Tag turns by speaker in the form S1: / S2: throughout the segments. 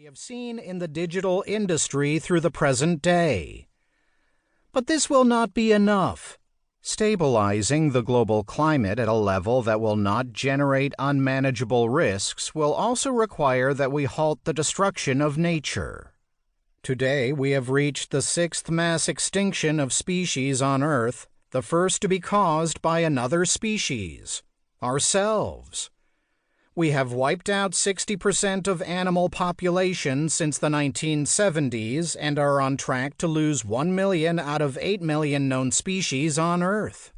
S1: we have seen in the digital industry through the present day. But this will not be enough. Stabilizing the global climate at a level that will not generate unmanageable risks will also require that we halt the destruction of nature. Today, we have reached the sixth mass extinction of species on Earth, the first to be caused by another species, ourselves. We have wiped out 60% of animal population since the 1970s and are on track to lose 1 million out of 8 million known species on Earth.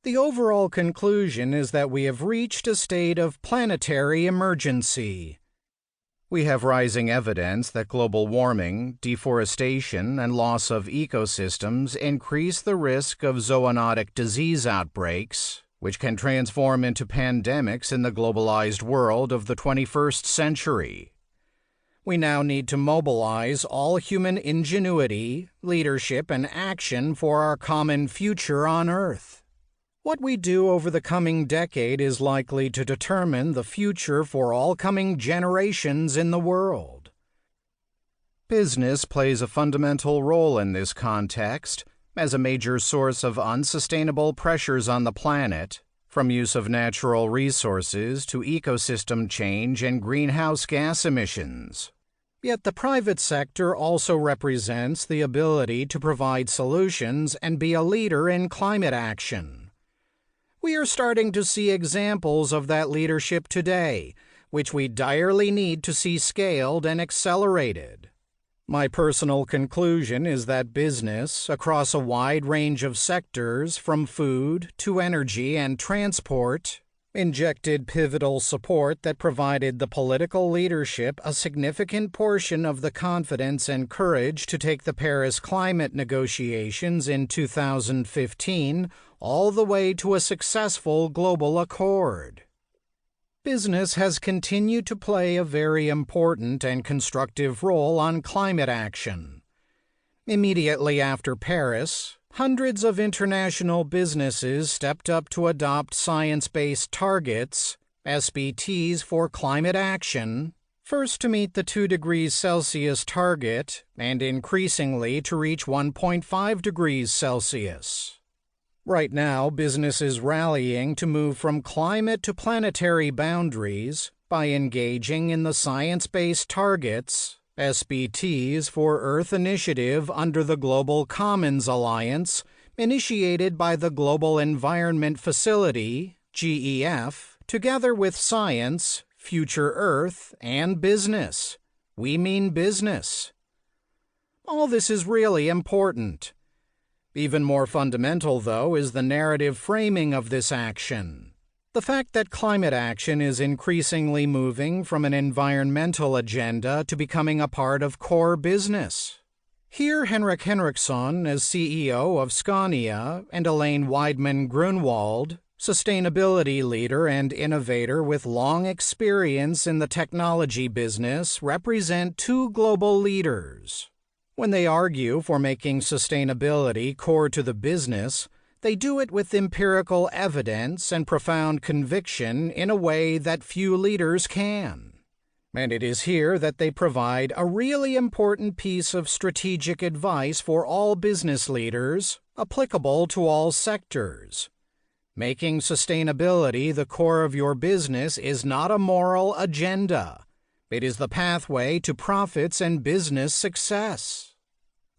S1: The overall conclusion is that we have reached a state of planetary emergency. We have rising evidence that global warming, deforestation, and loss of ecosystems increase the risk of zoonotic disease outbreaks, which can transform into pandemics in the globalized world of the 21st century. We now need to mobilize all human ingenuity, leadership, and action for our common future on Earth. What we do over the coming decade is likely to determine the future for all coming generations in the world. Business plays a fundamental role in this context, as a major source of unsustainable pressures on the planet, from use of natural resources to ecosystem change and greenhouse gas emissions. Yet the private sector also represents the ability to provide solutions and be a leader in climate action. We are starting to see examples of that leadership today, which we direly need to see scaled and accelerated. My personal conclusion is that business, across a wide range of sectors from food to energy and transport, injected pivotal support that provided the political leadership a significant portion of the confidence and courage to take the Paris climate negotiations in 2015 all the way to a successful global accord. Business has continued to play a very important and constructive role on climate action. Immediately after Paris, hundreds of international businesses stepped up to adopt science-based targets, SBTs, for climate action, first to meet the 2 degrees Celsius target and increasingly to reach 1.5 degrees Celsius. Right now, business is rallying to move from climate to planetary boundaries by engaging in the science-based targets, SBTs, for Earth Initiative under the Global Commons Alliance, initiated by the Global Environment Facility, GEF, together with science, Future Earth, and business. We mean business. All this is really important. Even more fundamental, though, is the narrative framing of this action. The fact that climate action is increasingly moving from an environmental agenda to becoming a part of core business. Here, Henrik Henriksson, as CEO of Scania, and Elaine Weidman Grunewald, sustainability leader and innovator with long experience in the technology business, represent 2 global leaders. When they argue for making sustainability core to the business, they do it with empirical evidence and profound conviction in a way that few leaders can. And it is here that they provide a really important piece of strategic advice for all business leaders, applicable to all sectors. Making sustainability the core of your business is not a moral agenda. It is the pathway to profits and business success.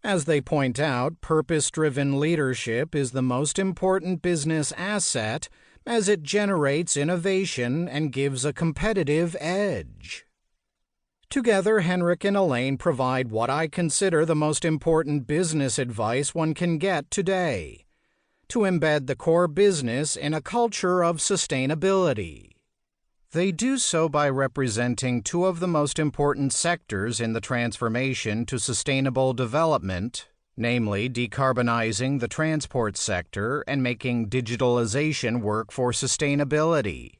S1: As they point out, purpose-driven leadership is the most important business asset as it generates innovation and gives a competitive edge. Together, Henrik and Elaine provide what I consider the most important business advice one can get today: to embed the core business in a culture of sustainability. They do so by representing 2 of the most important sectors in the transformation to sustainable development, namely decarbonizing the transport sector and making digitalization work for sustainability.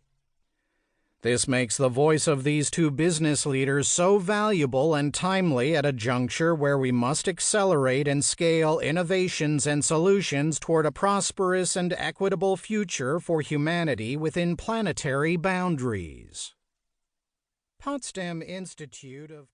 S1: This makes the voice of these 2 business leaders so valuable and timely at a juncture where we must accelerate and scale innovations and solutions toward a prosperous and equitable future for humanity within planetary boundaries. Potsdam Institute of